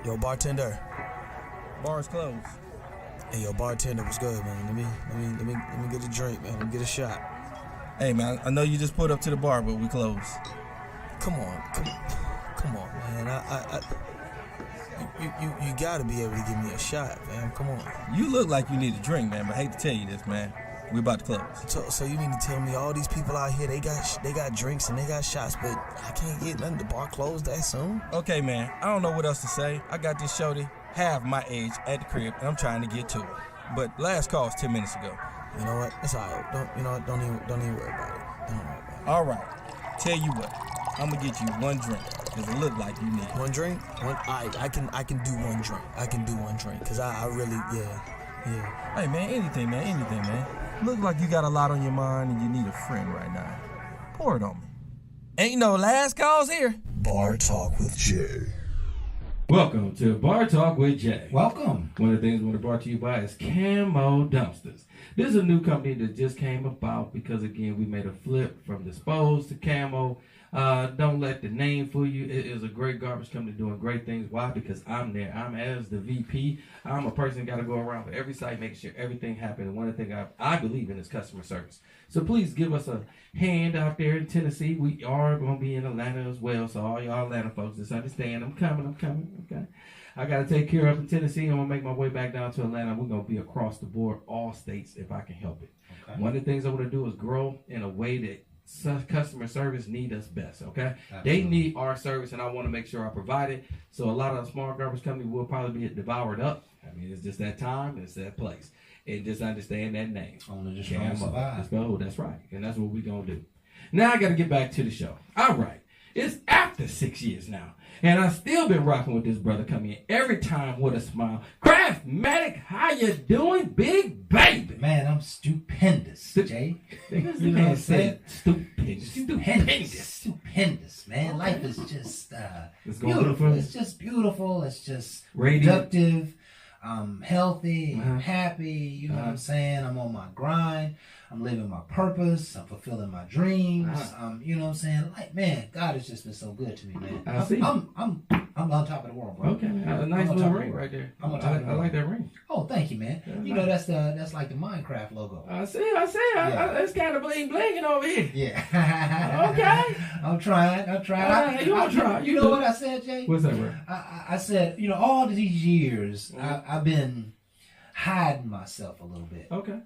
Yo, bartender. Bar's closed. Hey, yo, bartender, what's good, man? Let me get a drink, man. Let me get a shot. Hey, man, I know you just pulled up to the bar, but we closed. Come on, man. You gotta be able to give me a shot, man. Come on. You look like you need a drink, man, but I hate to tell you this, man. We about to close. So you mean to tell me all these people out here, they got drinks and they got shots, but I can't get nothing. The bar closed that soon? Okay, man, I don't know what else to say. I got this shorty half my age at the crib, and I'm trying to get to it. But last call was 10 minutes ago. You know what? It's all right. Don't even worry about it. Don't worry about it. All right. Tell you what, I'm gonna get you one drink, because it look like you need it. One drink? I can do one drink. I can do one drink, because I really, yeah. Hey, man, anything, man. Look like you got a lot on your mind and you need a friend right now. Pour it on me. Ain't no last calls here. Bar Talk with Jay. Welcome to Bar Talk with Jay. Welcome. One of the things we want to brought to you by is Camo Dumpsters. This is a new company that just came about because, again, we made a flip from disposed to camo. Don't let the name fool you. It is a great garbage company doing great things. Why? Because I'm there. I'm as the VP. I'm a person got to go around for every site, making sure everything happens. And one of the things I believe in is customer service. So please give us a hand out there in Tennessee. We are going to be in Atlanta as well. So all y'all Atlanta folks, just understand. I'm coming. Okay. I got to take care of in Tennessee. I'm going to make my way back down to Atlanta. We're going to be across the board, all states, if I can help it. Okay. One of the things I want to do is grow in a way that customer service need us best, okay? Absolutely. They need our service, and I want to make sure I provide it. So a lot of the small garbage companies will probably be devoured up. I mean, it's just that time, it's that place. And just understand that name. Only the strong survive. Let's go. That's right. And that's what we're going to do. Now I got to get back to the show. All right. It's after 6 years now. And I've still been rocking with this brother coming in every time with a smile. Craftmatic, how you doing, big baby? Man, I'm stupendous, Jay. You know what I'm saying? Stupendous, man. Okay. Life is just beautiful. It's just beautiful. It's just radiant. Productive. I'm healthy. I'm happy. You know what I'm saying? I'm on my grind. I'm living my purpose. I'm fulfilling my dreams. You know what I'm saying? Like, man, God has just been so good to me, man. I'm on top of the world, bro. Okay, a nice little ring right there. I'm on top of the world. I like that ring. Oh, thank you, man. You know that's like the Minecraft logo. I see. Yeah. It's kind of blinging over here. Yeah. Okay. I'm trying. You want to try? You know what I said, Jay? What's that, bro? I said, all these years, I've been hiding myself a little bit. Okay.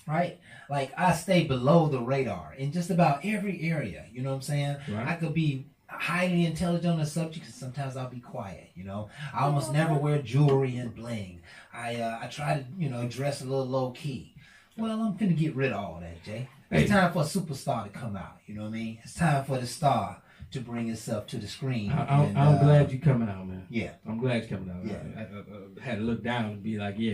Right? Like, I stay below the radar in just about every area. You know what I'm saying? Right. I could be highly intelligent on a subject, and sometimes I'll be quiet, I almost never wear jewelry and bling. I try to, dress a little low key. Well, I'm finna get rid of all that, Jay. It's time for a superstar to come out, you know what I mean? It's time for the star to bring itself to the screen. I'm glad you're coming out, man. Yeah. I'm glad you're coming out. Yeah. I had to look down and be like, yeah.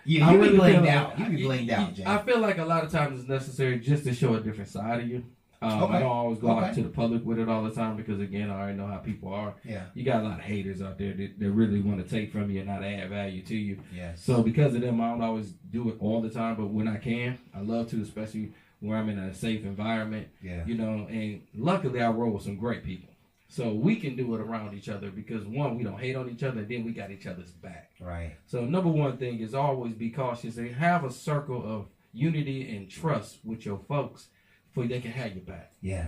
You be blinged out. You be blinged out, Jay. I feel like a lot of times it's necessary just to show a different side of you. I don't always go out to the public with it all the time because, again, I already know how people are. Yeah. You got a lot of haters out there that really want to take from you and not add value to you. Yes. So because of them, I don't always do it all the time, but when I can, I love to, especially where I'm in a safe environment. Yeah. And luckily I roll with some great people. So we can do it around each other because, one, we don't hate on each other, and then we got each other's back. Right. So number one thing is always be cautious and have a circle of unity and trust with your folks before they can have your back. Yeah,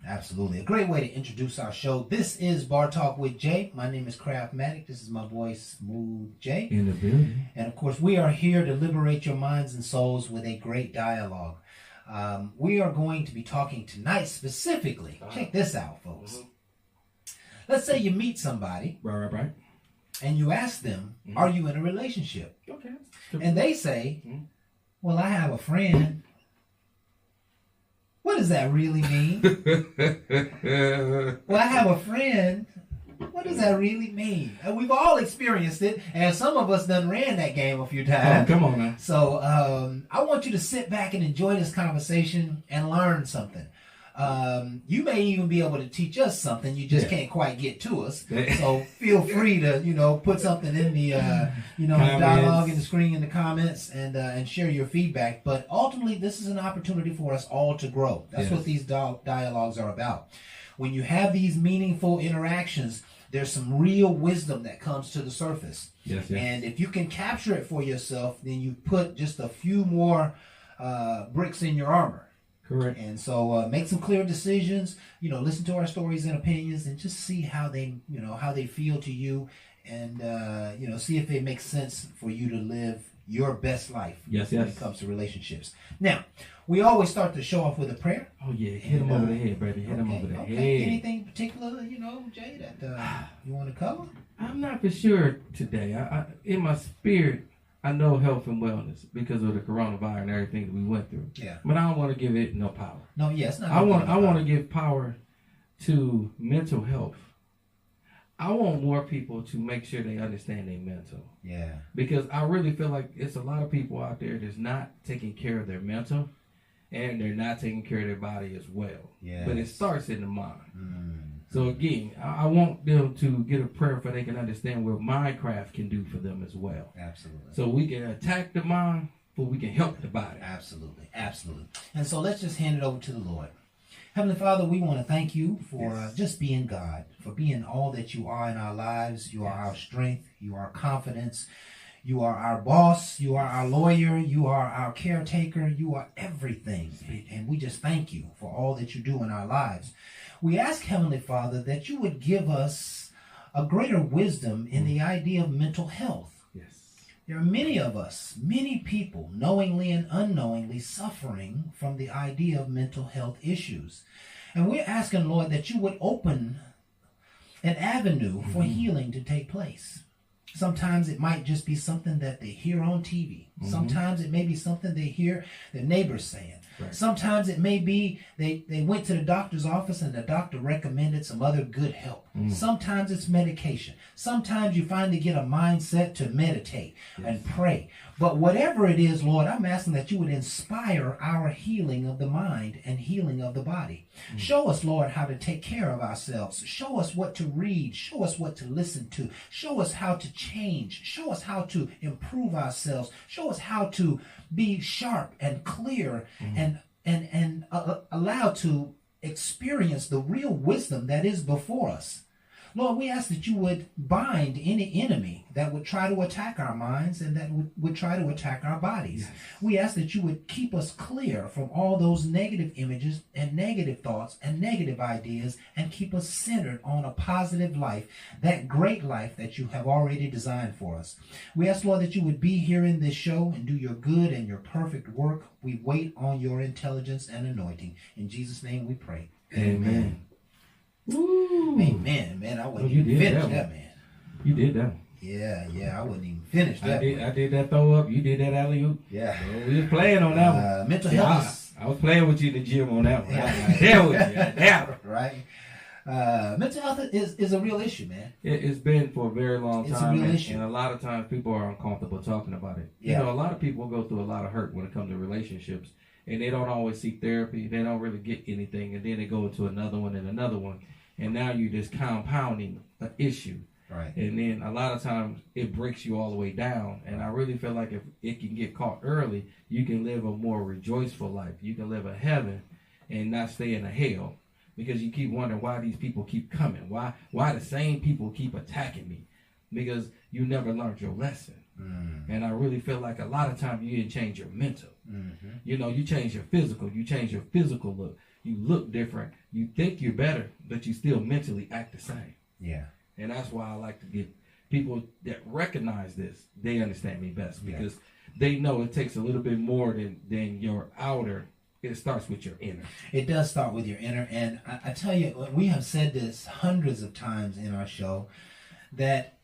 absolutely. A great way to introduce our show. This is Bar Talk with Jay. My name is Craftmatic. This is my boy, Smooth Jay. In the building. And, of course, we are here to liberate your minds and souls with a great dialogue. We are going to be talking tonight specifically. Check this out, folks. Mm-hmm. Let's say you meet somebody. Right. And you ask them, are you in a relationship? Okay. And they say, well, I have a friend. What does that really mean? Well, I have a friend. What does that really mean? And we've all experienced it, and some of us done ran that game a few times. Oh, come on, man. So I want you to sit back and enjoy this conversation and learn something. You may even be able to teach us something. You just can't quite get to us. So feel free to, put something in the, the dialogue in the screen, in the comments, and share your feedback. But ultimately, this is an opportunity for us all to grow. That's what these dialogues are about. When you have these meaningful interactions, there's some real wisdom that comes to the surface. Yes, yes. And if you can capture it for yourself, then you put just a few more bricks in your armor. Correct. And so make some clear decisions, listen to our stories and opinions and just see how they, how they feel to you, and, see if it makes sense for you to live your best life Yes, when yes. it comes to relationships. Now, we always start the show off with a prayer. Oh, yeah. Hit him over the head, baby. Hit him over the head. Anything in particular, Jay, that you want to cover? I'm not for sure today. I in my spirit, I know health and wellness because of the coronavirus and everything that we went through. Yeah. But I don't want to give it no power. No, yes. I want to give power to mental health. I want more people to make sure they understand their mental. Yeah. Because I really feel like it's a lot of people out there that's not taking care of their mental, and they're not taking care of their body as well. Yes. But it starts in the mind. So again, I want them to get a prayer for they can understand what Minecraft can do for them as well. Absolutely. So we can attack the mind, but we can help the body. Absolutely. Absolutely. And so let's just hand it over to the Lord. Heavenly Father, we want to thank you for just being God, for being all that you are in our lives. You are our strength. You are our confidence. You are our boss. You are our lawyer. You are our caretaker. You are everything. And we just thank you for all that you do in our lives. We ask, Heavenly Father, that you would give us a greater wisdom in the idea of mental health. Yes. There are many of us, many people, knowingly and unknowingly suffering from the idea of mental health issues. And we're asking, Lord, that you would open an avenue for healing to take place. Sometimes it might just be something that they hear on TV. Sometimes it may be something they hear their neighbors saying. Right. Sometimes it may be they went to the doctor's office and the doctor recommended some other good help. Sometimes it's medication. Sometimes you finally get a mindset to meditate and pray. But whatever it is, Lord, I'm asking that you would inspire our healing of the mind and healing of the body. Show us, Lord, how to take care of ourselves. Show us what to read. Show us what to listen to. Show us how to change. Show us how to improve ourselves. Show us how to be sharp and clear and allowed to experience the real wisdom that is before us. Lord, we ask that you would bind any enemy that would try to attack our minds and that would try to attack our bodies. Yes. We ask that you would keep us clear from all those negative images and negative thoughts and negative ideas and keep us centered on a positive life, that great life that you have already designed for us. We ask, Lord, that you would be here in this show and do your good and your perfect work. We wait on your intelligence and anointing. In Jesus' name we pray. Amen. Ooh. Amen, man. I wouldn't even finish that, man. You did that. Yeah, I wouldn't even finish that. I did that throw up. You did that alley-oop. Yeah. So we was playing on that one. Mental health. I was playing with you in the gym on that one. Yeah, with you. Yeah. Right. Mental health is a real issue, man. It's been for a very long time. It's a real issue. And a lot of times people are uncomfortable talking about it. Yeah. You know, a lot of people go through a lot of hurt when it comes to relationships. And they don't always seek therapy. They don't really get anything. And then they go into another one and another one. And now you're just compounding an issue. Right. And then a lot of times it breaks you all the way down. And I really feel like if it can get caught early, you can live a more rejoiceful life. You can live a heaven and not stay in a hell. Because you keep wondering why these people keep coming. Why the same people keep attacking me. Because you never learned your lesson. And I really feel like a lot of times you didn't change your mental. You know, you change your physical. You change your physical look. You look different. You think you're better, but you still mentally act the same. Yeah. And that's why I like to get people that recognize this. They understand me best because they know it takes a little bit more than your outer. It starts with your inner. It does start with your inner. And I tell you, we have said this hundreds of times in our show that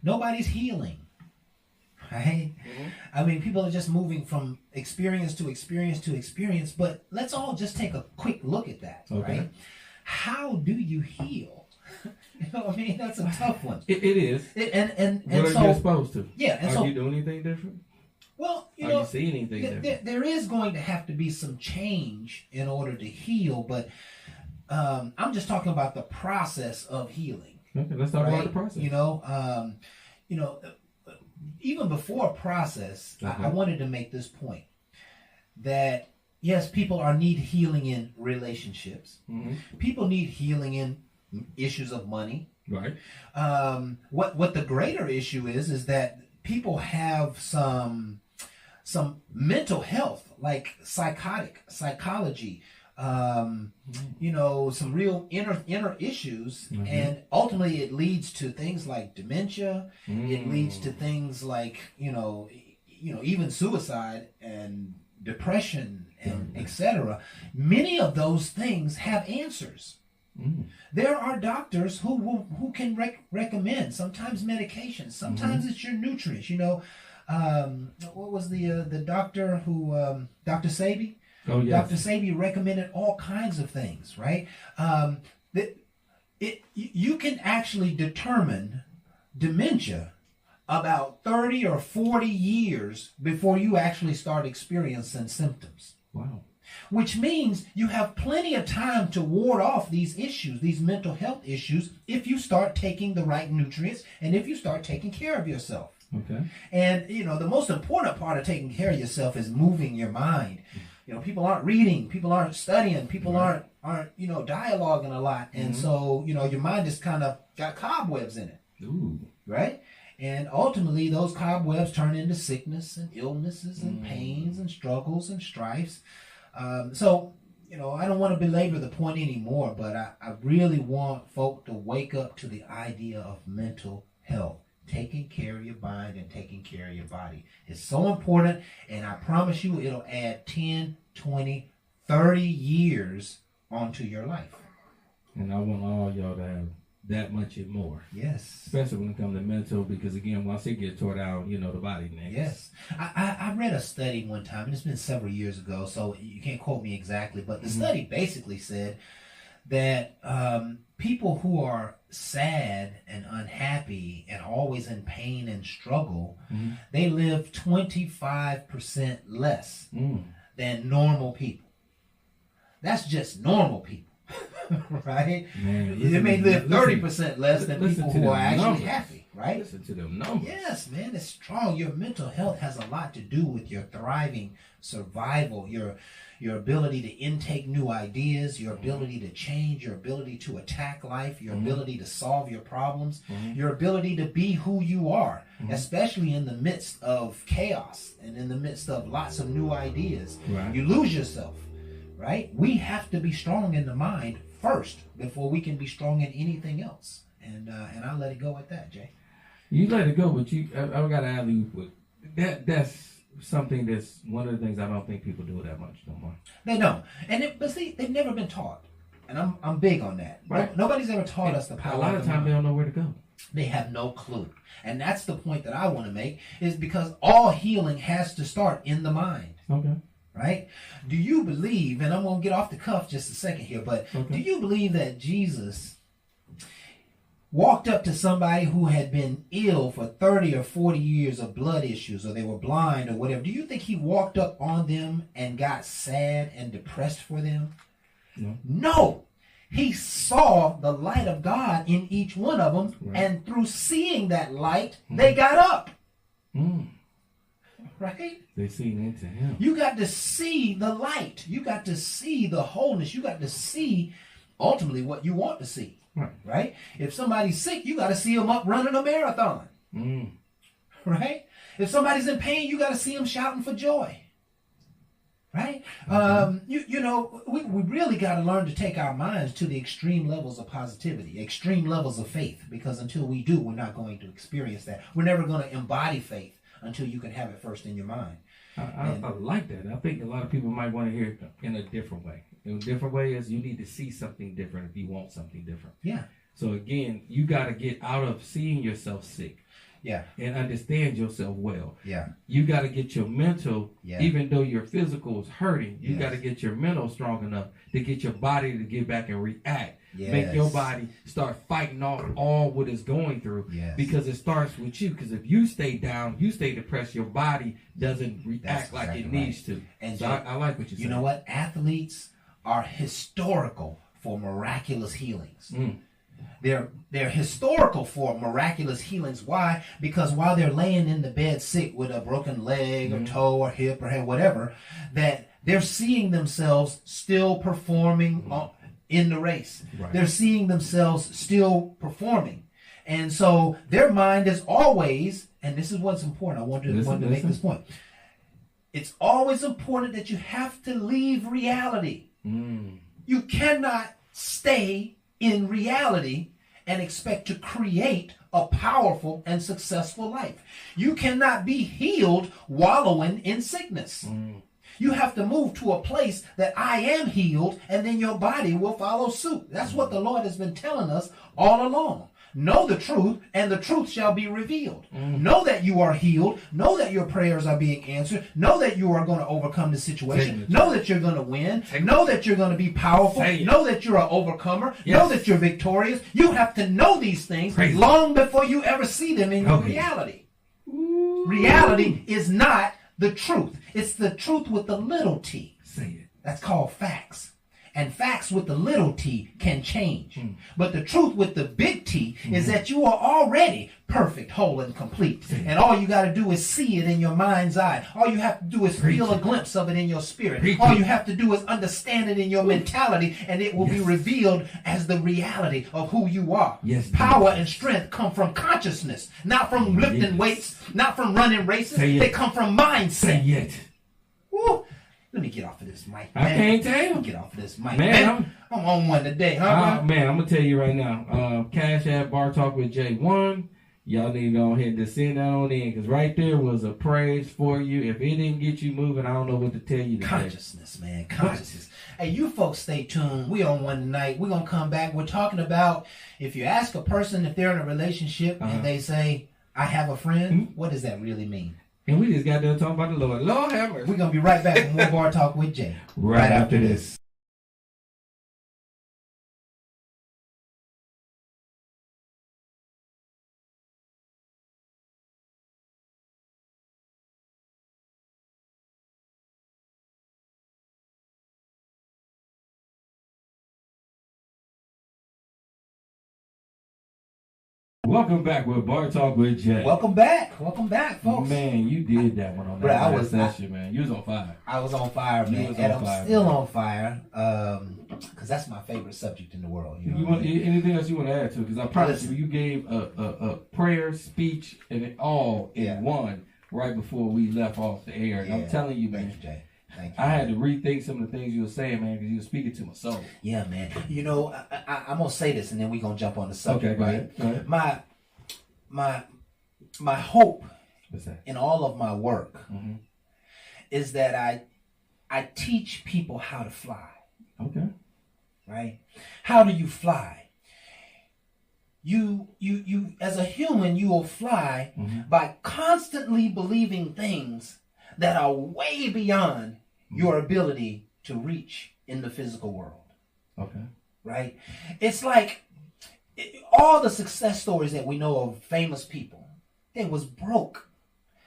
nobody's healing. Right? I mean, people are just moving from experience to experience to experience, but let's all just take a quick look at that, right? How do you heal? You know what I mean? That's a tough one. It is. And what so, are you supposed to? Yeah. And are you doing anything different? Well, you know, you seeing anything different? There is going to have to be some change in order to heal, but I'm just talking about the process of healing. Okay, let's talk about the process. You know, even before process, I wanted to make this point that yes, people need healing in relationships. People need healing in issues of money. Right. What the greater issue is that people have some mental health, like psychology, some real inner issues, and ultimately it leads to things like dementia. It leads to things like even suicide and depression and etc. Many of those things have answers. There are doctors who can recommend sometimes medications, sometimes it's your nutrients. What was the doctor who Dr. Sebi? Oh, yes. Dr. Sebi recommended all kinds of things, right? You can actually determine dementia about 30 or 40 years before you actually start experiencing symptoms. Wow. Which means you have plenty of time to ward off these issues, these mental health issues, if you start taking the right nutrients and if you start taking care of yourself. Okay. And, the most important part of taking care of yourself is moving your mind. People aren't reading, people aren't studying, people aren't dialoguing a lot. And so, your mind just kind of got cobwebs in it. Ooh. Right? And ultimately, those cobwebs turn into sickness and illnesses and pains and struggles and strifes. So, I don't want to belabor the point anymore, but I really want folk to wake up to the idea of mental health. Taking care of your mind and taking care of your body is so important, and I promise you it'll add 10, 20, 30 years onto your life. And I want all y'all to have that much and more. Yes. Especially when it comes to mental, because again, once it gets tore down, the body next. Yes. I read a study one time, and it's been several years ago, so you can't quote me exactly, but the study basically said that people who are sad and unhappy and always in pain and struggle, they live 25% less than normal people. That's just normal people. Right? Man, They may live 30% less than people who are actually happy, right? Listen to them numbers. Yes, man, it's strong. Your mental health has a lot to do with your thriving survival, your ability to intake new ideas, your ability to change, your ability to attack life, your ability to solve your problems, your ability to be who you are, especially in the midst of chaos and in the midst of lots of new ideas. Right. You lose yourself, right? We have to be strong in the mind first before we can be strong in anything else. And I'll let it go at that, Jay. You let it go, but I got to add you with that's something that's one of the things I don't think people do that much no more. They don't. But see, they've never been taught. And I'm big on that. Right. Nobody's ever taught us the power A lot of times they don't know where to go. They have no clue. And that's the point that I want to make, is because all healing has to start in the mind. Okay. Right? Do you believe, and I'm going to get off the cuff just a second here, but do you believe that Jesus walked up to somebody who had been ill for 30 or 40 years of blood issues, or they were blind or whatever? Do you think he walked up on them and got sad and depressed for them? No. No. He saw the light of God in each one of them, and through seeing that light, they got up. Right? They seen into him. You got to see the light. You got to see the wholeness. You got to see ultimately what you want to see. Right? If somebody's sick, you got to see them up running a marathon. Right? If somebody's in pain, you got to see them shouting for joy. Right? We really got to learn to take our minds to the extreme levels of positivity, extreme levels of faith, because until we do, we're not going to experience that. We're never going to embody faith until you can have it first in your mind. I like that. I think a lot of people might want to hear it in a different way. In a different way is you need to see something different if you want something different. Yeah. So again, you got to get out of seeing yourself sick. Yeah. And understand yourself well. Yeah. You got to get your mental, even though your physical is hurting, you got to get your mental strong enough to get your body to get back and react. Yes. Make your body start fighting off all what it's going through. Yes. Because it starts with you. Because if you stay down, you stay depressed, your body doesn't react like it needs to. And so I like what you said. You know what? Athletes are historical for miraculous healings. They're historical for miraculous healings. Why? Because while they're laying in the bed sick with a broken leg or toe or hip or head, whatever, that they're seeing themselves still performing in the race. Right. They're seeing themselves still performing. And so their mind is always, and this is what's important. I wanted to make this point. It's always important that you have to leave reality. You cannot stay in reality and expect to create a powerful and successful life. You cannot be healed wallowing in sickness. You have to move to a place that I am healed, and then your body will follow suit. That's what the Lord has been telling us all along. Know the truth, and the truth shall be revealed. Know that you are healed. Know that your prayers are being answered. Know that you are going to overcome the situation. Know that you're going to win. Know that you're going to be powerful. Know that you're an overcomer. Know that you're victorious. You have to know these things long before you ever see them in your reality. Reality is not the truth. It's the truth with the little t. Say it. That's called facts. And facts with the little t can change. But the truth with the big T is that you are already perfect, whole, and complete. And all you got to do is see it in your mind's eye. All you have to do is feel a glimpse of it in your spirit. All you have to do is understand it in your mentality, and it will be revealed as the reality of who you are. Power and strength come from consciousness, not from lifting weights, not from running races. They come from mindset. Say it. Woo. Let me get off of this mic. I can't tell. Get off of this mic. Man, I'm on one today, huh? Man, I'm going to tell you right now. Cash App Bar Talk with J1. Y'all need to go ahead and send that on in, because right there was a praise for you. If it didn't get you moving, I don't know what to tell you today. Consciousness, man. Consciousness. Hey, you folks stay tuned. We on one tonight. We're going to come back. We're talking about if you ask a person if they're in a relationship and they say, I have a friend, what does that really mean? And we just got done talking about the Lord. Lord have mercy. We're going to be right back with more Bar Talk with Jay. Right after this. Welcome back with Bar Talk with Jay. Welcome back. Welcome back, folks. Man, you did that one on that last session, man. You was on fire. I was on fire, man. And I'm still on fire. Because that's my favorite subject in the world. You know anything else you want to add to? Because I promise you gave a prayer, speech, and it all in one right before we left off the air. And I'm telling you, man. Thank you, Jay. Thank you. I had to rethink some of the things you were saying, man, because you were speaking to my soul. Yeah, man. You know, I'm gonna say this, and then we're gonna jump on the subject. Okay, go ahead. My hope in all of my work is that I teach people how to fly. Okay. Right? How do you fly? You as a human, you will fly by constantly believing things that are way beyond your ability to reach in the physical world. Okay. Right? It's like all the success stories that we know of famous people, they was broke.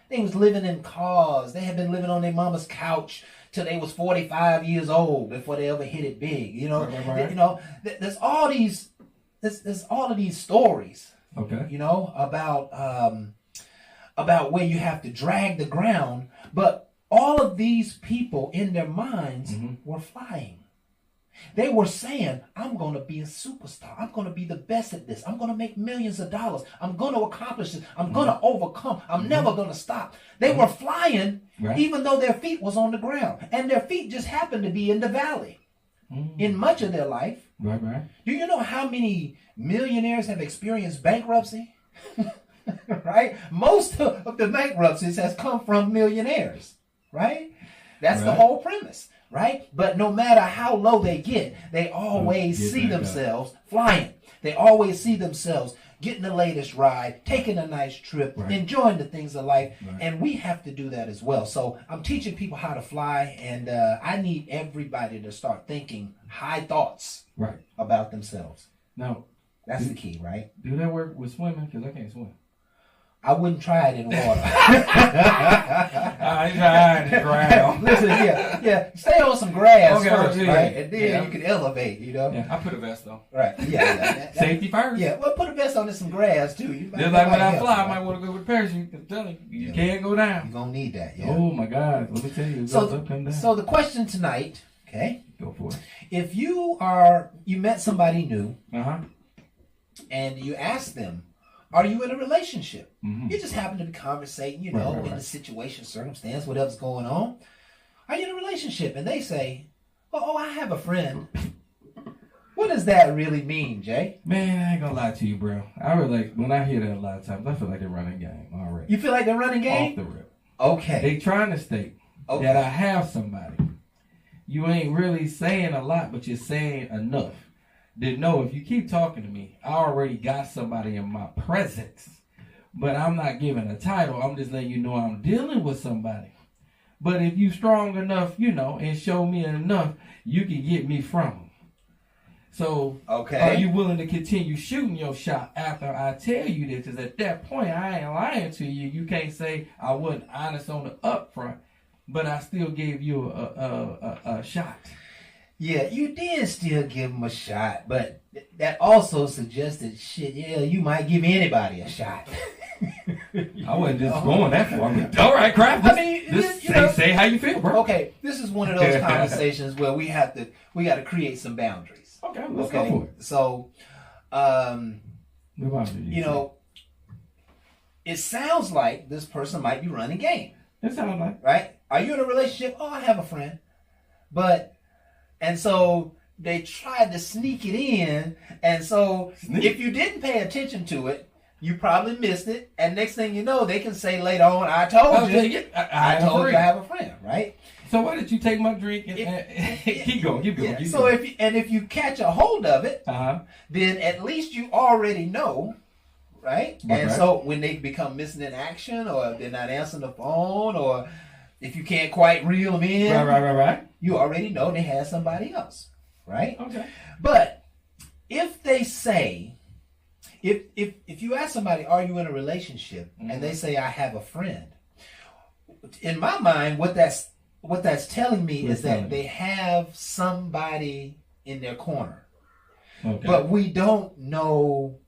They was living in cars. They had been living on their mama's couch till they was 45 years old before they ever hit it big. You know, right. You know, there's all of these stories. Okay. You know, about where you have to drag the ground, but all of these people in their minds were flying. They were saying, I'm going to be a superstar. I'm going to be the best at this. I'm going to make millions of dollars. I'm going to accomplish this. I'm going to overcome. I'm never going to stop. They were flying even though their feet was on the ground. And their feet just happened to be in the valley in much of their life. Right. Do you know how many millionaires have experienced bankruptcy? Right? Most of the bankruptcies has come from millionaires. Right? That's the whole premise. Right? But no matter how low they get, they always see themselves flying. They always see themselves getting the latest ride, taking a nice trip, enjoying the things of life. And we have to do that as well. So I'm teaching people how to fly, and I need everybody to start thinking high thoughts about themselves. Now, that's the key, right? Do that work with swimming? Because I can't swim. I wouldn't try it in water. I tried the ground. Listen, yeah. Stay on some grass first, right? And then you can elevate, you know? Yeah, I put a vest on. Right, yeah. Safety first. Yeah, well, put a vest on and some grass, too. Just like when I fly, I might want to go with a parachute. I'm telling you, you can't go down. You're going to need that, yeah. Oh, my God. Let me tell you, it goes up and down. So the question tonight, Okay. Go for it. If you met somebody new and you ask them, are you in a relationship? Mm-hmm. You just happen to be conversating, you know, in the situation, circumstance, whatever's going on. Are you in a relationship? And they say, oh, I have a friend. What does that really mean, Jay? Man, I ain't gonna lie to you, bro. I really, when I hear that a lot of times, I feel like they're running game already. You feel like they're running game? Off the rip. Okay. They trying to state that I have somebody. You ain't really saying a lot, but you're saying enough. Didn't know if you keep talking to me, I already got somebody in my presence. But I'm not giving a title. I'm just letting you know I'm dealing with somebody. But if you strong enough, you know, and show me enough, you can get me from them. So, are you willing to continue shooting your shot after I tell you this? Because at that point, I ain't lying to you. You can't say I wasn't honest on the upfront, but I still gave you a shot. Yeah, you did still give him a shot, but that also suggested, shit, yeah, you might give anybody a shot. I wasn't just going that far. I mean, all right, crap. Say how you feel, bro. Okay, this is one of those conversations where we got to create some boundaries. Okay, let's go for it. So, you know, it sounds like this person might be running game. It sounds like. Right? Are you in a relationship? Oh, I have a friend. And so they tried to sneak it in. And so if you didn't pay attention to it, you probably missed it. And next thing you know, they can say later on, I told you. I told you I have a friend, right? So why did you take my drink and keep going? Yeah. So if you catch a hold of it, then at least you already know, right? And so when they become missing in action, or if they're not answering the phone, or if you can't quite reel them in, right, you already know they had somebody else, right? Okay. But if they say, if you ask somebody, are you in a relationship, and they say, I have a friend, in my mind, what that's telling me is that they have somebody in their corner. Okay. But we don't know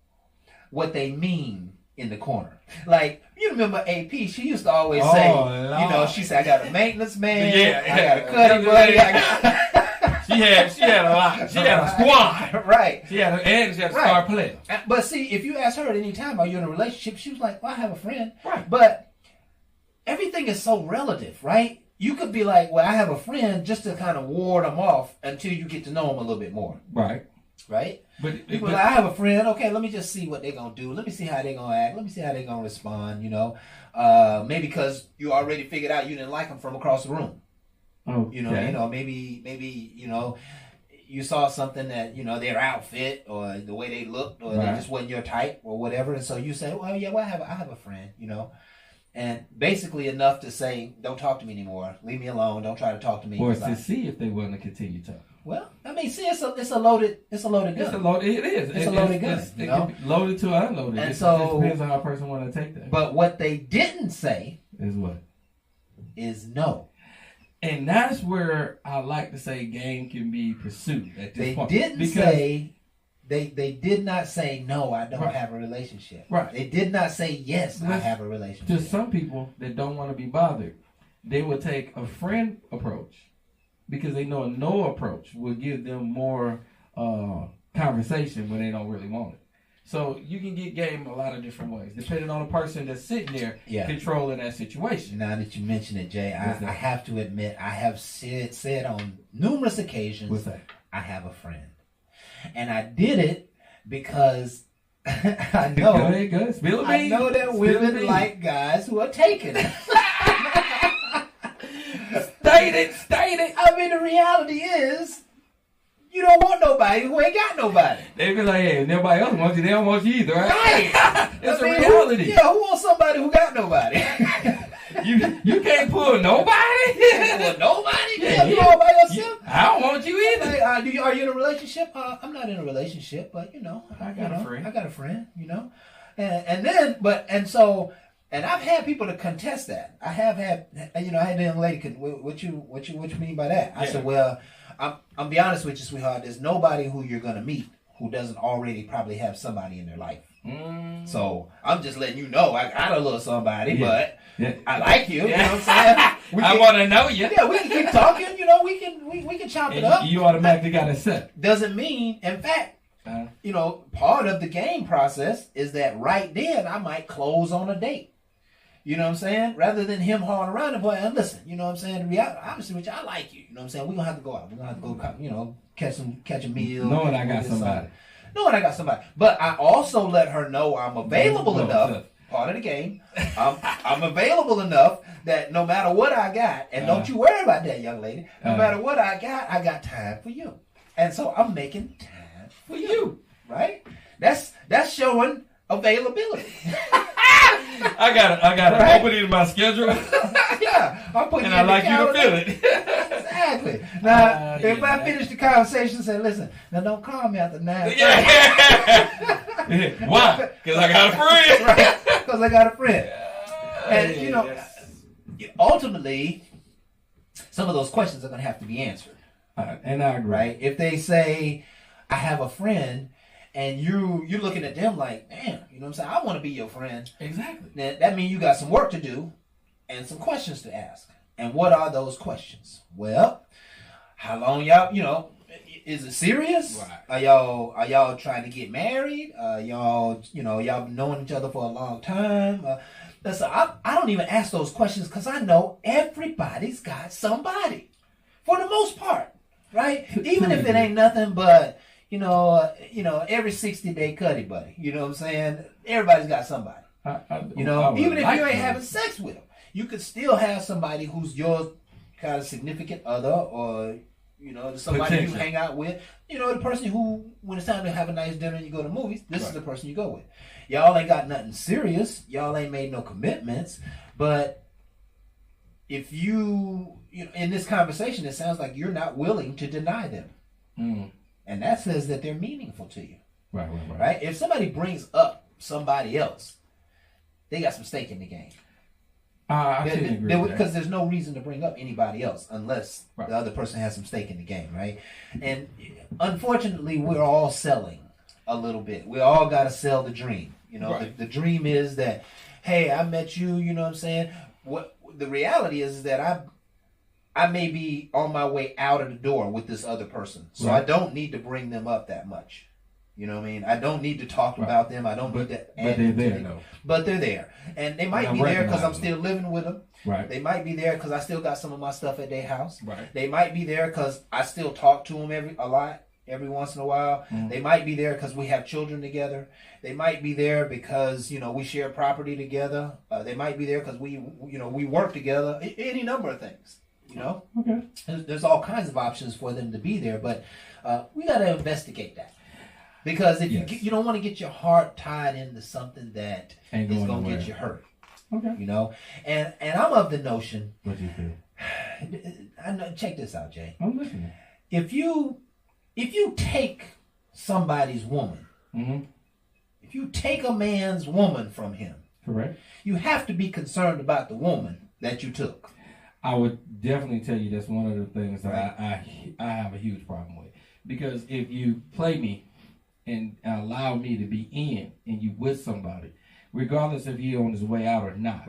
what they mean in the corner. Like, you remember AP, she used to always say, you know, she said, I got a maintenance man, I got a cutting buddy, She had a lot. She had a squad. Right. She had a star player. But see, if you ask her at any time, are you in a relationship? She was like, well, I have a friend. Right. But everything is so relative, right? You could be like, well, I have a friend, just to kind of ward them off until you get to know them a little bit more. Right. Right? But like, I have a friend. Okay, let me just see what they're going to do. Let me see how they're going to act. Let me see how they're going to respond, you know. Maybe because you already figured out you didn't like them from across the room. Okay. You know, maybe, you know, you saw something that, you know, their outfit or the way they looked, or they just wasn't your type or whatever. And so you say, well, yeah, well, I have a friend, you know. And basically enough to say, don't talk to me anymore. Leave me alone. Don't try to talk to me. Or to see if they want to continue talking. Well, I mean, see, it's a loaded gun. It's a loaded gun. It's a loaded gun. It can be loaded to unloaded. And it so depends on how a person want to take that. But what they didn't say is what? Is no. And that's where I like to say game can be pursued at this point. They did not say, no, I don't have a relationship. Right. They did not say, yes, I have a relationship. To some people that don't want to be bothered, they will take a friend approach because they know a no approach will give them more conversation when they don't really want it. So you can get game a lot of different ways, depending on the person that's sitting there controlling that situation. Now that you mention it, Jay, I have to admit, I have said on numerous occasions, what's that? I have a friend. And I did it because I know, I know that women like guys who are taking it. State it. I mean, the reality is, you don't want nobody who ain't got nobody. They be like, hey, if nobody else wants you, they don't want you either, right? Right. It's a reality. Who wants somebody who got nobody? You can't pull nobody. Nobody? Yeah, you all by yourself? I don't want you either. Like, are you in a relationship? I'm not in a relationship, but you know, I got a friend. You know, and I've had people to contest that. I have had, you know, I had a young lady. What you mean by that? I said, well, I'm be honest with you, sweetheart. There's nobody who you're gonna meet who doesn't already probably have somebody in their life. So I'm just letting you know I got a little somebody, but Yeah. I like you. You know what I'm saying? I want to know you. Yeah, we can keep talking. You know, we can chop it up. You automatically got to accept. Doesn't mean, in fact, you know, part of the game process is that right then I might close on a date. You know what I'm saying? Rather than him hauling around the boy, and listen, you know what I'm saying? Obviously, which I like you. You know what I'm saying? We're going to have to go out. We're going to have to go, you know, catch a meal. Knowing I got somebody. Knowing I got somebody. But I also let her know I'm available enough. Part of the game. I'm available enough that no matter what I got, and don't you worry about that, young lady. No matter what I got time for you. And so I'm making time for you. Right? That's showing availability. I got to open it in my schedule. Yeah, I'm putting. And I like you to feel it. Exactly. Now, if I finish the conversation, say, listen, now don't call me after 9. Why? Because I got a friend. Right? Because I got a friend. And you know, ultimately, some of those questions are going to have to be answered. And I agree. Right? If they say, I have a friend, and you're looking at them like, damn, you know what I'm saying? I want to be your friend. Exactly. That means you got some work to do and some questions to ask. And what are those questions? Well, how long y'all, you know, is it serious? Right. Are y'all trying to get married? Y'all knowing each other for a long time? Listen, I don't even ask those questions because I know everybody's got somebody for the most part, right? Even if it ain't nothing but, you know, every 60-day cuddy buddy. You know what I'm saying? Everybody's got somebody. Even if you ain't having sex with them, you could still have somebody who's your kind of significant other, or you know, somebody you hang out with. You know, the person who, when it's time to have a nice dinner and you go to movies, this is the person you go with. Y'all ain't got nothing serious. Y'all ain't made no commitments. But if you know, in this conversation, it sounds like you're not willing to deny them. And that says that they're meaningful to you. Right? If somebody brings up somebody else, they got some stake in the game. I couldn't agree with that. Because there's no reason to bring up anybody else unless the other person has some stake in the game, right? And unfortunately, we're all selling a little bit. We all got to sell the dream. You know, the dream is that, hey, I met you, you know what I'm saying? What the reality is that I may be on my way out of the door with this other person. So I don't need to bring them up that much. You know what I mean? I don't need to talk about them. I don't need to add But they're there, though. But they're there. And they might be there because I'm still living with them. Right. They might be there because I still got some of my stuff at their house. Right. They might be there because I still talk to them every once in a while. They might be there because we have children together. They might be there because, you know, we share property together. They might be there because we work together. Any number of things. You know? Okay. There's all kinds of options for them to be there, but we got to investigate that. Because if you don't want to get your heart tied into something that is going to get you hurt. Okay. You know? And I'm of the notion. What do you feel? Check this out, Jay. I'm listening. If you take somebody's woman, if you take a man's woman from him, correct, you have to be concerned about the woman that you took. I would definitely tell you that's one of the things that I have a huge problem with. Because if you play me and allow me to be in and you with somebody, regardless if he on his way out or not,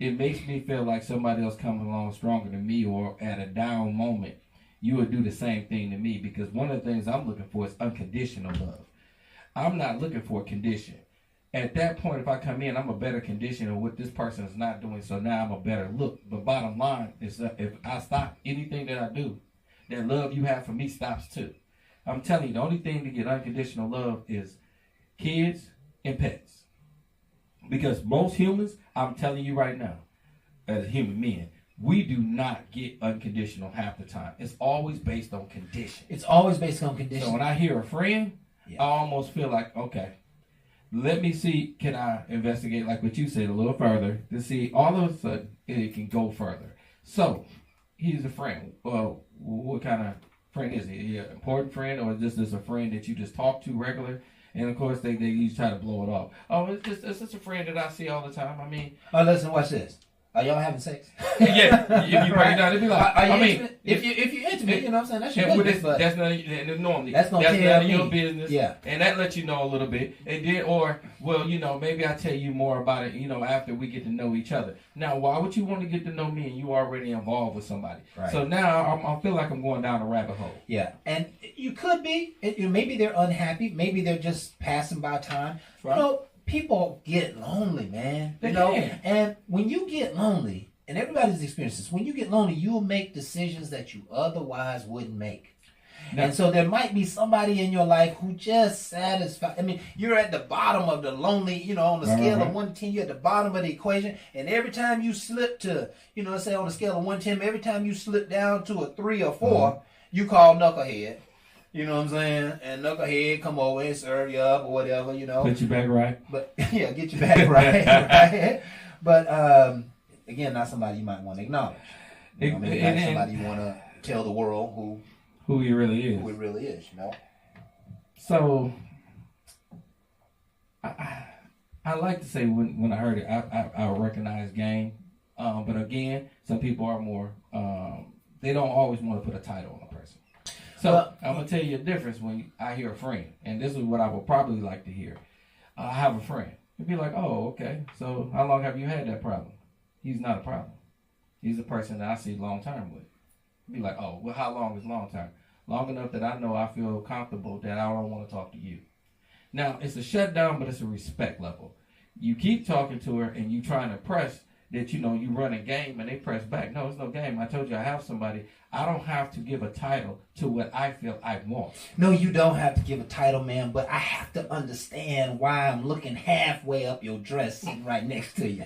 it makes me feel like somebody else coming along stronger than me, or at a down moment, you would do the same thing to me. Because one of the things I'm looking for is unconditional love. I'm not looking for a condition. At that point, if I come in, I'm a better condition of what this person is not doing, so now I'm a better look. But bottom line is that if I stop anything that I do, that love you have for me stops too. I'm telling you, the only thing to get unconditional love is kids and pets. Because most humans, I'm telling you right now, as human men, we do not get unconditional half the time. It's always based on condition. It's always based on condition. So when I hear a friend, I almost feel like, okay, let me see, can I investigate, like what you said, a little further to see all of a sudden it can go further. So he's a friend. Well, what kind of friend is he? An important friend, or just a friend that you just talk to regular? And of course, they try to blow it off. Oh, it's just a friend that I see all the time. I mean, listen, watch this. Are y'all having sex? Yeah, if you break it down, it'd be like, Are you I mean, intimate? If you're intimate, you know what I'm saying? That's your and business, but that's not normally. That's gonna none tell of your me. business. Yeah. And that lets you know a little bit. And then, or well, maybe I tell you more about it. After we get to know each other. Now, why would you want to get to know me and you already involved with somebody? Right. So now I feel like I'm going down a rabbit hole. yeah, and you could be. Maybe they're unhappy. Maybe they're just passing by time. Right. People get lonely, man. They can. And when you get lonely, and everybody's experienced this, when you get lonely, you'll make decisions that you otherwise wouldn't make. Now- And so there might be somebody in your life who just satisfies. I mean, you're at the bottom of the lonely, on the scale of 1 to 10, you're at the bottom of the equation. And every time you slip to, let's say on the scale of 1 to 10, every time you slip down to a 3 or 4, you call knucklehead. You know what I'm saying? And knucklehead come over and serve you up or whatever, Put you back right. But yeah, get you back right, right. But again, not somebody you might want to acknowledge. Maybe not somebody you want to tell the world Who he really is. who it really is. So, I like to say when I heard it, I recognize game. But again, some people are more, they don't always want to put a title on a person. So, I'm going to tell you a difference when I hear a friend. And this is what I would probably like to hear. I have a friend. You'd be like, oh, okay. So, how long have you had that problem? He's not a problem. He's a person that I see long term with. Be like, oh, well, how long is long term? Long enough that I know I feel comfortable that I don't want to talk to you. Now, it's a shutdown, but it's a respect level. You keep talking to her and you trying to press that, you run a game and they press back. No, it's no game. I told you I have somebody. I don't have to give a title to what I feel I want. No, you don't have to give a title, man, but I have to understand why I'm looking halfway up your dress sitting right next to you.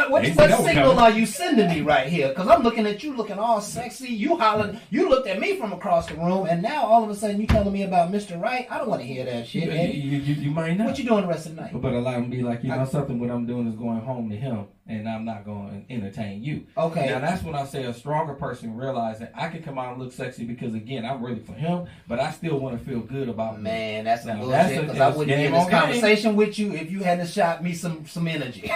What signal are you sending me right here? Because I'm looking at you looking all sexy. You hollering. You looked at me from across the room, and now all of a sudden you telling me about Mr. Right? I don't want to hear that shit, Eddie. You might not. What you doing the rest of the night? But a lot of them be like, something what I'm doing is going home to him, and I'm not going to entertain you. Okay. Now, that's when I say a stronger person realizing I can come out and look sexy because, again, I'm really for him, but I still want to feel good about me. Man, that's some Now, bullshit, because I wouldn't be in this game. conversation with you if you hadn't shot me some energy.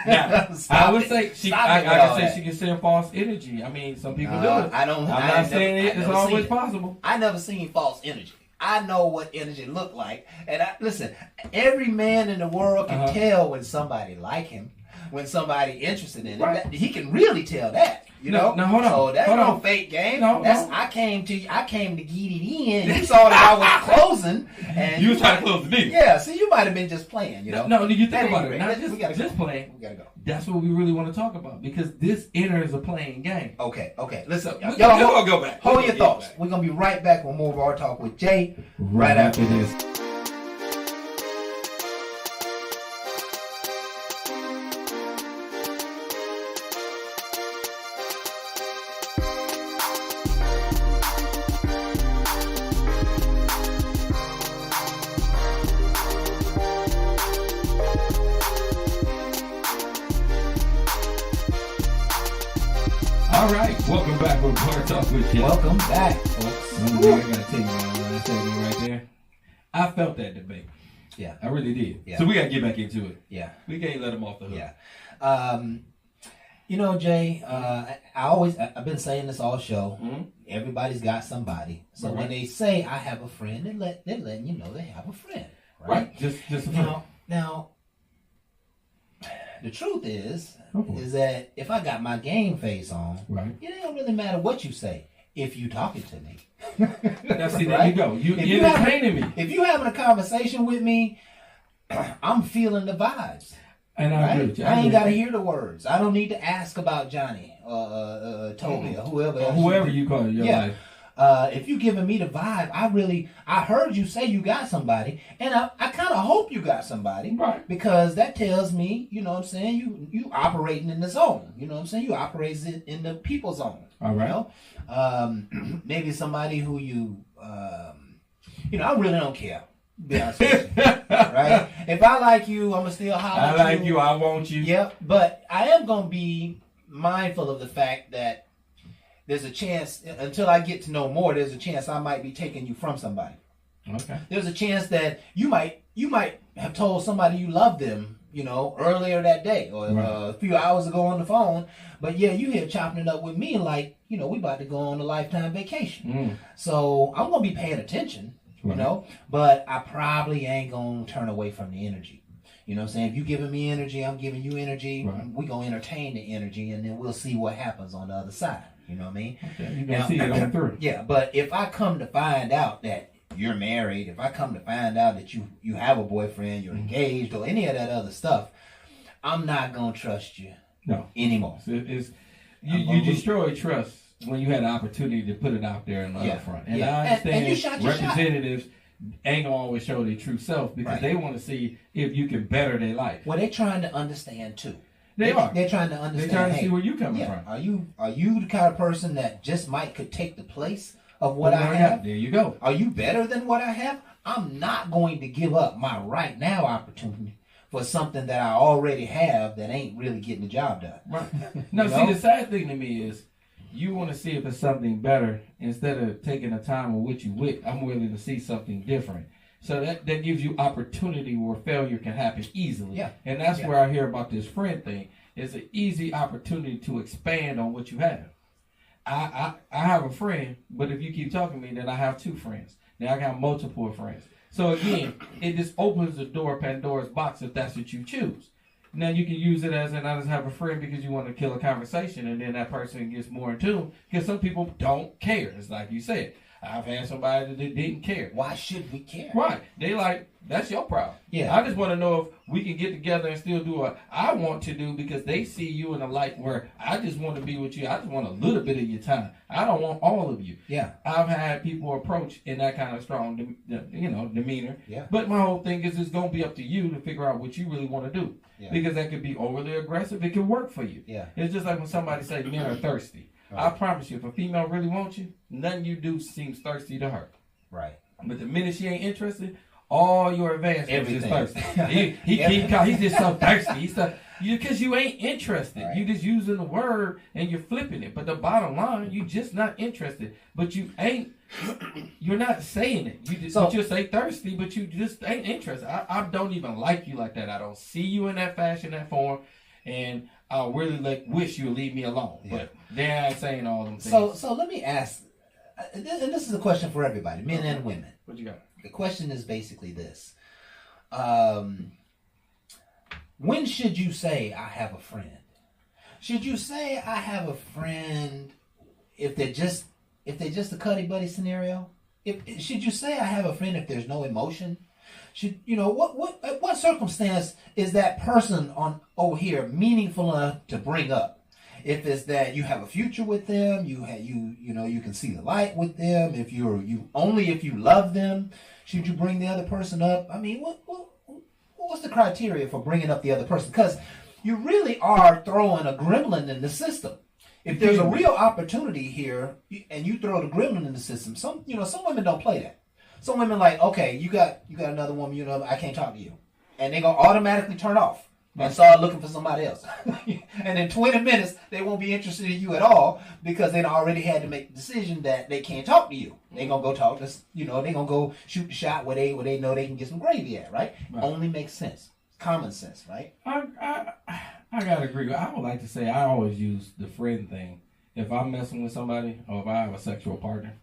Now, I would say she can send false energy. I mean, some people do it. I'm not saying it's always possible. I never seen false energy. I know what energy look like. And listen, every man in the world can tell when somebody like him, when somebody interested in him. He can really tell that. Now, hold on. So that's no fake game. I came to get it in. You saw that I was closing, and you was trying to close the deal. Yeah, see, you might have been just playing. No, you think about it. Not just playing. We gotta go. That's what we really want to talk about because this enters a playing game. Okay. Listen, Y'all go back. Hold your thoughts. We're gonna be right back with more of our talk with Jay right after this. All right, welcome back with Bar Talk with Jay. Welcome back, folks. I gotta tell you, man, that segment right there. I felt that debate. Yeah, I really did. Yeah. So we gotta get back into it. Yeah, we can't let him off the hook. Yeah. Jay, I've been saying this all show. Mm-hmm. Everybody's got somebody. So when they say I have a friend, they're letting you know they have a friend, right? Just a friend. Now, the truth is that if I got my game face on, it don't really matter what you say if you talking to me. Now, see, there you go. You're entertaining me. If you having a conversation with me, I'm feeling the vibes. And I agree with you. I ain't got to hear the words. I don't need to ask about Johnny or Toby or whoever else. Whoever you call it, your life. If you giving me the vibe, I heard you say you got somebody, and I kind of hope you got somebody, right? Because that tells me, you know what I'm saying, you operating in the zone, you know what I'm saying, you operating in the people zone. All right. Maybe somebody who I really don't care. Be honest with you, right? If I like you, I'm gonna still holler. I like you. I want you. Yep. But I am gonna be mindful of the fact that there's a chance, until I get to know more, there's a chance I might be taking you from somebody. Okay. There's a chance that you might have told somebody you love them earlier that day or a few hours ago on the phone. But yeah, you here chopping it up with me like, we about to go on a lifetime vacation. So I'm going to be paying attention, but I probably ain't going to turn away from the energy. You know what I'm saying? If you giving me energy, I'm giving you energy. We're going to entertain the energy, and then we'll see what happens on the other side. You know what I mean? Okay, you're going to see it on through. Yeah, but if I come to find out that you're married, if I come to find out that you have a boyfriend, you're engaged, or any of that other stuff, I'm not going to trust you anymore. You destroy trust when you had the opportunity to put it out there in the other front. And I understand and you shot your representatives ain't gonna always show their true self because they want to see if you can better their life. Well, they're trying to understand too. They are. They're trying to understand. They're trying to see where you coming from. Are you the kind of person that just could take the place of what I have? There you go. Are you better than what I have? I'm not going to give up my right now opportunity for something that I already have that ain't really getting the job done. Right. No, see, the sad thing to me is you want to see if it's something better instead of taking the time with which you with. I'm willing to see something different. So that gives you opportunity where failure can happen easily. Yeah. And that's where I hear about this friend thing. It's an easy opportunity to expand on what you have. I have a friend, but if you keep talking to me, then I have two friends. Now I got multiple friends. So again, it just opens the door, Pandora's box, if that's what you choose. Now you can use it as I just have a friend because you want to kill a conversation, and then that person gets more in tune. Because some people don't care. It's like you said. I've had somebody that didn't care. Why should we care? Right. They like, that's your problem. Yeah. I just want to know if we can get together and still do what I want to do because they see you in a light where I just want to be with you. I just want a little bit of your time. I don't want all of you. Yeah. I've had people approach in that kind of strong, demeanor. Yeah. But my whole thing is it's going to be up to you to figure out what you really want to do. Yeah. Because that could be overly aggressive. It can work for you. Yeah. It's just like when somebody say men are thirsty. Right. I promise you, if a female really wants you, nothing you do seems thirsty to her. Right. But the minute she ain't interested, all your advancements is thirsty. He's just so thirsty. He's so, because you ain't interested. Right. You just using the word and you're flipping it. But the bottom line, you just not interested. But you're not saying it. But you say thirsty, but you just ain't interested. I don't even like you like that. I don't see you in that fashion, that form. And I really wish you would leave me alone. Yeah. But they ain't saying all them things. So let me ask, and this is a question for everybody, men and women. What you got? The question is basically this. When should you say, I have a friend? Should you say, I have a friend if they're just a cuddy buddy scenario? Should you say, I have a friend if there's no emotion? Should what circumstance is that person over here meaningful enough to bring up? If it's that you have a future with them, you can see the light with them. If you love them, should you bring the other person up? I mean, what's the criteria for bringing up the other person? Because you really are throwing a gremlin in the system. If there's a real opportunity here and you throw the gremlin in the system, some women don't play that. Some women like, okay, you got another woman, I can't talk to you. And they're going to automatically turn off and start looking for somebody else. And in 20 minutes, they won't be interested in you at all because they already had to make the decision that they can't talk to you. They're going to go talk to, they're going to go shoot the shot where they know they can get some gravy at, right? Only makes sense. Common sense, right? I got to agree. I would like to say I always use the friend thing. If I'm messing with somebody or if I have a sexual partner,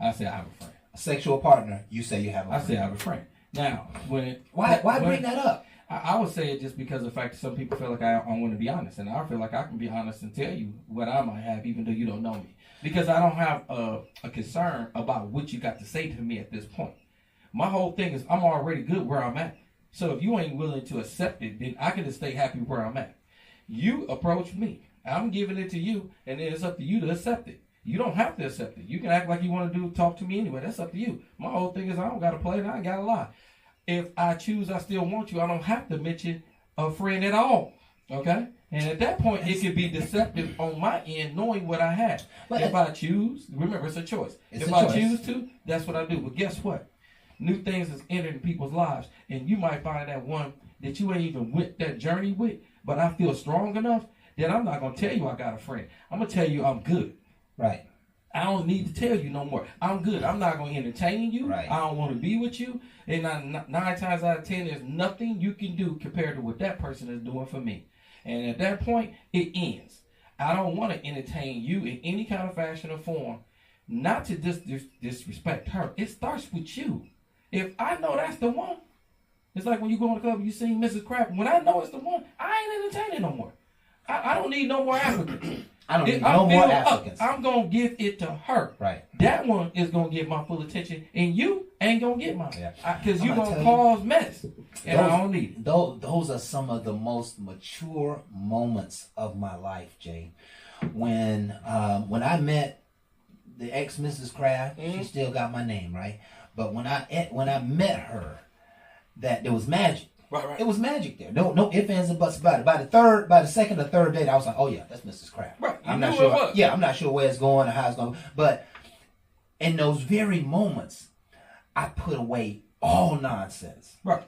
I say I have a friend. Sexual partner, you say you have a friend. I say I have a friend. Now, why bring that up? I would say it just because of the fact that some people feel like I want to be honest, and I feel like I can be honest and tell you what I might have, even though you don't know me, because I don't have a concern about what you got to say to me at this point. My whole thing is I'm already good where I'm at, so if you ain't willing to accept it, then I can just stay happy where I'm at. You approach me, I'm giving it to you, and then it's up to you to accept it. You don't have to accept it. You can act like you want to talk to me anyway. That's up to you. My whole thing is I don't got to play and I ain't got to lie. If I choose I still want you, I don't have to mention a friend at all. Okay? And at that point, it can be deceptive on my end knowing what I have. But if I choose, remember, it's a choice. If I choose to, that's what I do. But guess what? New things is entering people's lives. And you might find that one that you ain't even with that journey with, but I feel strong enough that I'm not going to tell you I got a friend. I'm going to tell you I'm good. Right. I don't need to tell you no more. I'm good. I'm not going to entertain you. Right. I don't want to be with you. And 9 times out of 10, there's nothing you can do compared to what that person is doing for me. And at that point, it ends. I don't want to entertain you in any kind of fashion or form. Not to disrespect her. It starts with you. If I know that's the one, it's like when you go in the club and you see Mrs. Crab. When I know it's the one, I ain't entertaining no more. I don't need no more applicants. I don't need no more applicants. I'm going to give it to her. Right. That one is going to get my full attention, and you ain't going to get mine. Because you're going to tell cause mess, and I don't need it. Those are some of the most mature moments of my life, Jay. When I met the ex Mrs. Kraft, she still got my name, right? But when I met her, that there was magic. Right. It was magic there. No ifs, ands, and buts about it. By the second or third date, I was like, oh yeah, that's Mrs. Kraft. Right. I'm not sure. Yeah, I'm not sure where it's going or how it's going. But in those very moments, I put away all nonsense. Right.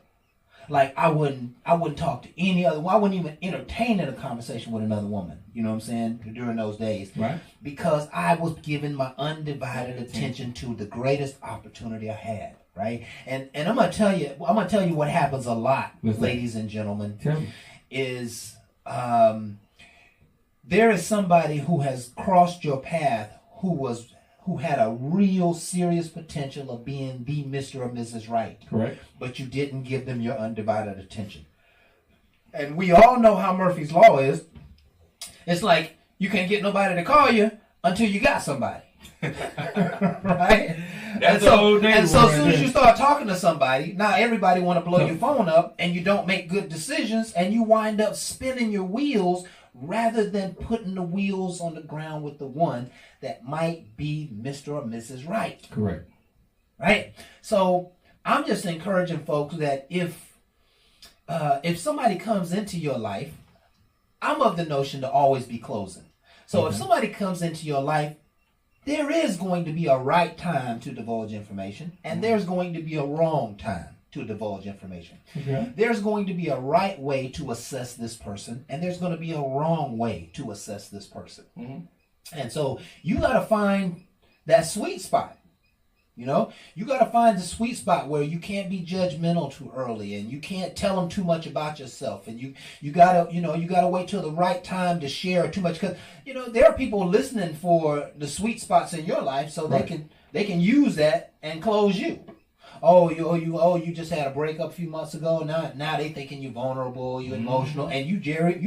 Like I wouldn't talk to any other. I wouldn't even entertain a conversation with another woman. You know what I'm saying? During those days, right? Because I was giving my undivided attention to the greatest opportunity I had. Right? And I'm gonna tell you what happens a lot, ladies and gentlemen. Tell me. Is there is somebody who has crossed your path who had a real serious potential of being the Mr. or Mrs. Right. Correct. But you didn't give them your undivided attention. And we all know how Murphy's Law is. It's like you can't get nobody to call you until you got somebody. Right? And so as soon as you start talking to somebody, now everybody want to blow your phone up, and you don't make good decisions, and you wind up spinning your wheels rather than putting the wheels on the ground with the one that might be Mr. or Mrs. Right. Correct. Right? So I'm just encouraging folks that if somebody comes into your life, I'm of the notion to always be closing. So if somebody comes into your life, there is going to be a right time to divulge information, and there's going to be a wrong time to divulge information. Okay. There's going to be a right way to assess this person, and there's going to be a wrong way to assess this person. Mm-hmm. And so you got to find that sweet spot. You know, you got to find the sweet spot where you can't be judgmental too early, and you can't tell them too much about yourself, and you gotta wait till the right time to share too much, because there are people listening for the sweet spots in your life, so they can use that and close you. You just had a breakup a few months ago. Now they thinking you're vulnerable, you're emotional, and you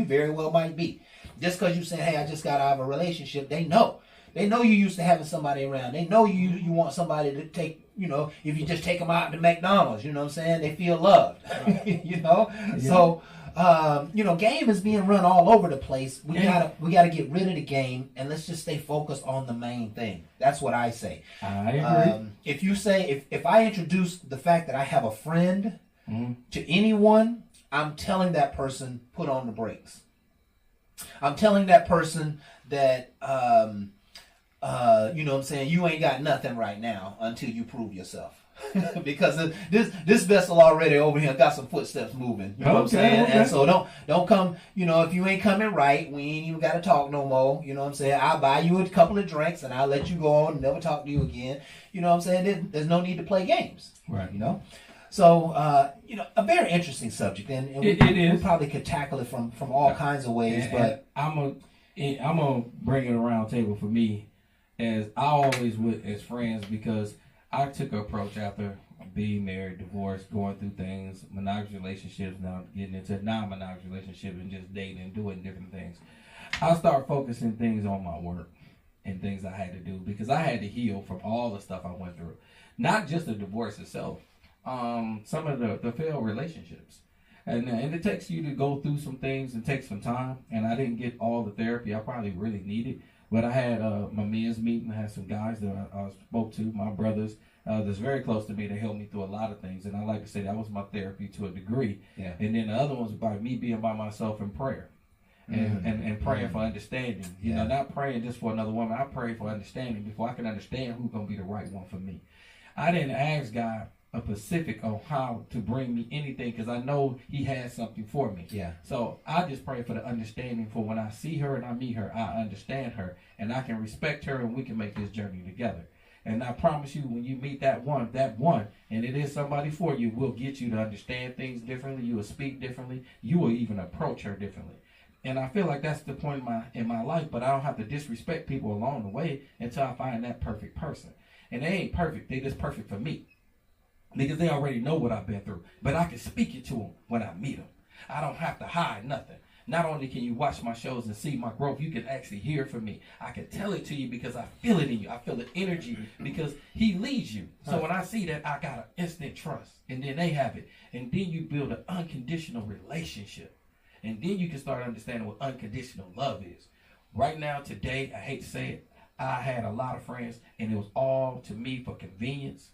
very well might be. Just because you say, hey, I just got out of a relationship, they know. They know you used to having somebody around. They know you want somebody to take, if you just take them out to McDonald's, you know what I'm saying? They feel loved, Yeah. So, game is being run all over the place. We gotta get rid of the game, and let's just stay focused on the main thing. That's what I say. I agree. If you say, if I introduce the fact that I have a friend to anyone, I'm telling that person, put on the brakes. I'm telling that person that, you know what I'm saying, you ain't got nothing right now until you prove yourself. Because this vessel already over here got some footsteps moving. You know what I'm saying? Okay. And so don't come, if you ain't coming right, we ain't even got to talk no more. You know what I'm saying? I'll buy you a couple of drinks and I'll let you go on and never talk to you again. You know what I'm saying? There's no need to play games. Right. So, a very interesting subject. And it is. We probably could tackle it from all kinds of ways. But I'm gonna bring it around table for me, as I always would as friends, because I took an approach after being married, divorced, going through things, monogamous relationships, now getting into non-monogamous relationships and just dating and doing different things. I start focusing things on my work and things I had to do, because I had to heal from all the stuff I went through. Not just the divorce itself, some of the failed relationships. And it takes you to go through some things and take some time. And I didn't get all the therapy I probably really needed. But I had my men's meeting. I had some guys that I spoke to, my brothers, that's very close to me, that helped me through a lot of things. And I like to say that was my therapy to a degree. Yeah. And then the other one's about me being by myself in prayer. And praying for understanding. Not praying just for another woman. I pray for understanding before I can understand who's going to be the right one for me. I didn't ask God a specific on how to bring me anything because I know he has something for me. Yeah. So I just pray for the understanding for when I see her and I meet her, I understand her and I can respect her and we can make this journey together. And I promise you, when you meet that one, and it is somebody for you, will get you to understand things differently. You will speak differently. You will even approach her differently. And I feel like that's the point in my life, but I don't have to disrespect people along the way until I find that perfect person. And they ain't perfect. They just perfect for me. Because they already know what I've been through. But I can speak it to them when I meet them. I don't have to hide nothing. Not only can you watch my shows and see my growth, you can actually hear it from me. I can tell it to you because I feel it in you. I feel the energy because he leads you. So when I see that, I got an instant trust. And then they have it. And then you build an unconditional relationship. And then you can start understanding what unconditional love is. Right now, today, I hate to say it, I had a lot of friends, and it was all to me for convenience.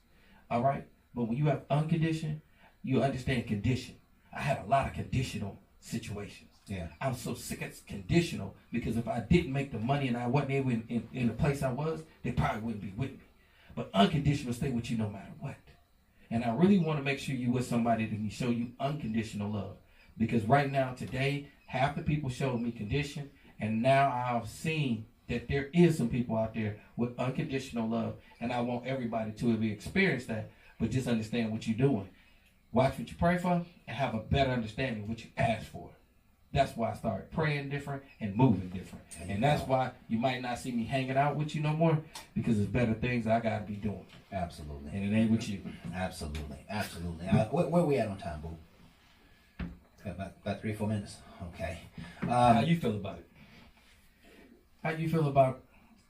All right? But when you have unconditioned, you understand condition. I had a lot of conditional situations. Yeah. I'm so sick of conditional because if I didn't make the money and I wasn't able in the place I was, they probably wouldn't be with me. But unconditional stay with you no matter what. And I really want to make sure you with somebody that can show you unconditional love. Because right now, today, half the people showed me condition, and now I've seen that there is some people out there with unconditional love, and I want everybody to experience that, but just understand what you're doing. Watch what you pray for, and have a better understanding of what you ask for. That's why I started praying different and moving different. And that's why you might not see me hanging out with you no more, because there's better things I got to be doing. Absolutely. And it ain't with you. Absolutely. Absolutely. Where we at on time, boo? About 3 or 4 minutes. Okay. How you feel about it? How you feel about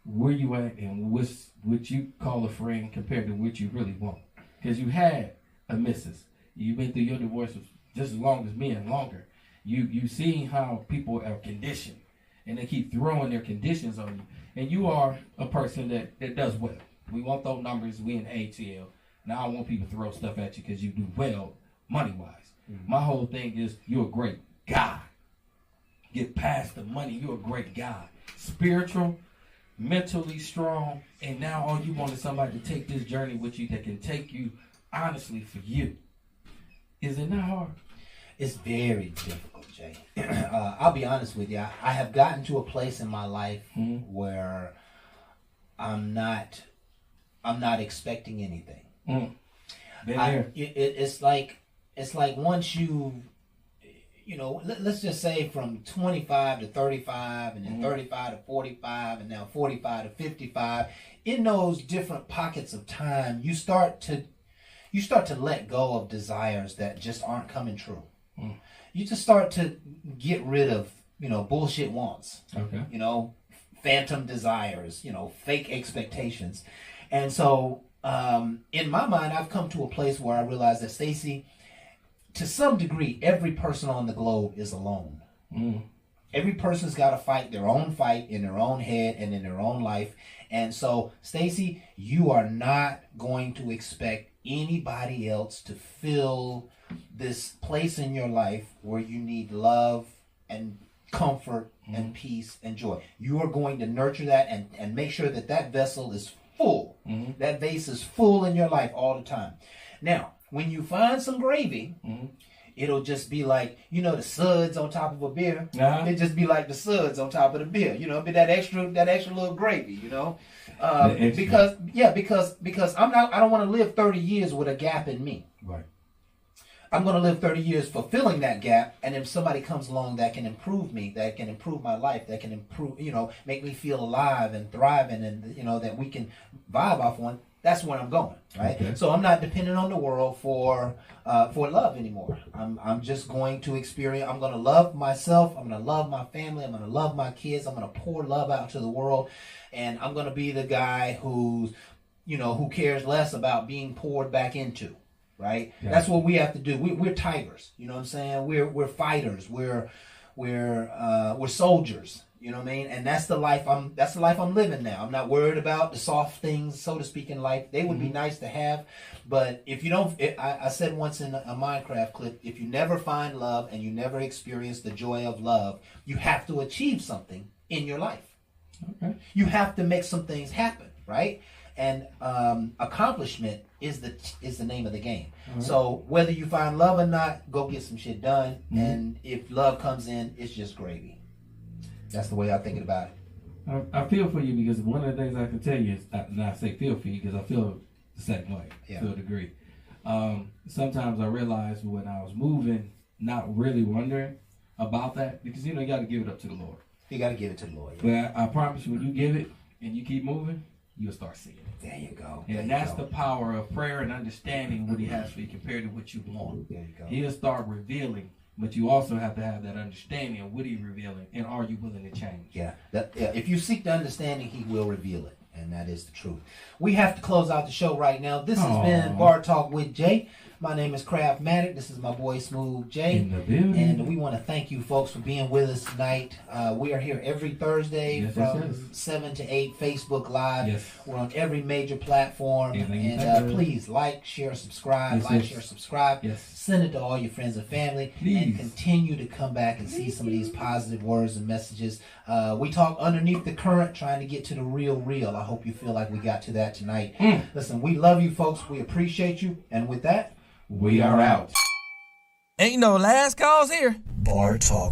where you at and what you call a friend compared to what you really want? Because you had a missus. You've been through your divorce just as long as me and longer. You've seen how people are conditioned, and they keep throwing their conditions on you. And you are a person that does well. We won't throw numbers. We in ATL. Now I want people to throw stuff at you because you do well money-wise. Mm-hmm. My whole thing is you're a great guy. Get past the money. You're a great guy. Spiritual, mentally strong, and now all you want is somebody to take this journey with you that can take you honestly for you. Is it not hard? It's very difficult, Jay. I'll be honest with you. I have gotten to a place in my life where I'm not expecting anything. It's like once let's just say from 25 to 35 and then 35 to 45 and now 45 to 55, in those different pockets of time, you start to let go of desires that just aren't coming true. You just start to get rid of, bullshit wants. Okay. Phantom desires, fake expectations. And so in my mind, I've come to a place where I realize that, Stacy, to some degree, every person on the globe is alone. Every person's got to fight their own fight in their own head and in their own life. And so, Stacy, you are not going to expect anybody else to fill this place in your life where you need love and comfort and peace and joy. You are going to nurture that and make sure that vessel is full. That vase is full in your life all the time. Now, when you find some gravy, it'll just be like, the suds on top of a beer. It just be like the suds on top of the beer. Be that extra little gravy. Because I don't want to live 30 years with a gap in me. Right. I'm going to live 30 years fulfilling that gap, and if somebody comes along that can improve me, that can improve my life, that can improve, make me feel alive and thriving, and that we can vibe off one, that's where I'm going, right? Okay. So I'm not dependent on the world for love anymore. I'm just going to experience. I'm going to love myself. I'm going to love my family. I'm going to love my kids. I'm going to pour love out to the world, and I'm going to be the guy who cares less about being poured back into. Right? Yeah. That's what we have to do. We're tigers. You know what I'm saying? We're fighters. We're soldiers. You know what I mean? And that's the life I'm living now. I'm not worried about the soft things, so to speak, in life. They would be nice to have, but if you don't, I said once in a Minecraft clip, if you never find love and you never experience the joy of love, you have to achieve something in your life. Okay. You have to make some things happen, right? and accomplishment is the name of the game. So whether you find love or not, go get some shit done. And if love comes in, it's just gravy. That's the way I'm thinking about it. I feel for you because one of the things I can tell you is, and I say feel for you because I feel the same way, to a degree. Sometimes I realized when I was moving, not really wondering about that, because you got to give it up to the Lord. You got to give it to the Lord. But I promise you, when you give it and you keep moving, you'll start seeing it. There you go. And that's the power of prayer and understanding what He has for you compared to what you want. There you go. He'll start revealing, but you also have to have that understanding of what He's revealing, and are you willing to change? Yeah. If you seek the understanding, He will reveal it. And that is the truth. We have to close out the show right now. This has been Bar Talk with Jay. My name is Craftmatic. This is my boy Smooth Jay. In the building. And we want to thank you folks for being with us tonight. We are here every Thursday from 7 to 8, Facebook Live. Yes. We're on every major platform. And please like, share, subscribe. Share, subscribe. Yes. Send it to all your friends and family. Please. And continue to come back and see some of these positive words and messages. We talk underneath the current, trying to get to the real. I hope you feel like we got to that tonight. Listen, we love you folks. We appreciate you. And with that, we are out. Ain't no last calls here. Bar Talk.